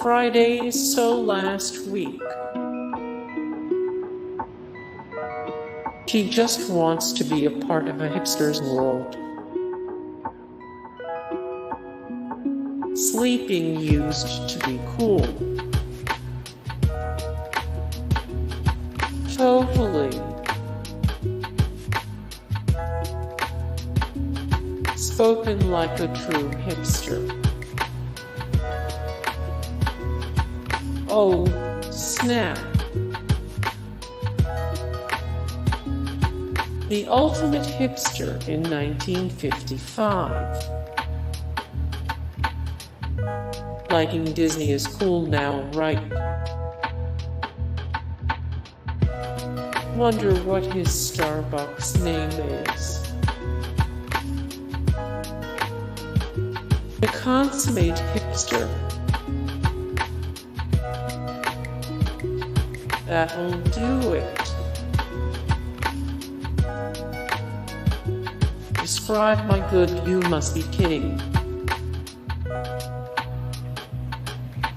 Friday so last week. She just wants to be a part of a hipster's world. Sleeping used to be cool. Totally. Spoken like a true hipster. Oh, snap. The ultimate hipster in 1955. Liking Disney is cool now, right? Wonder what his Starbucks name is. The Consummate Hipster. That'll do it. Describe my good, you must be kidding.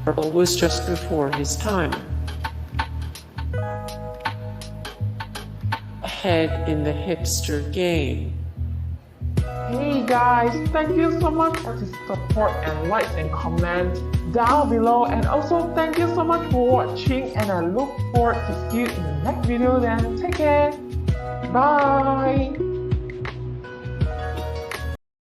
Urkel was just before his time. Ahead in the hipster game. Hey guys, thank you so much for the support and likes and comments down below, and also thank you so much for watching, and I look forward to see you in the next video. Then take care, bye.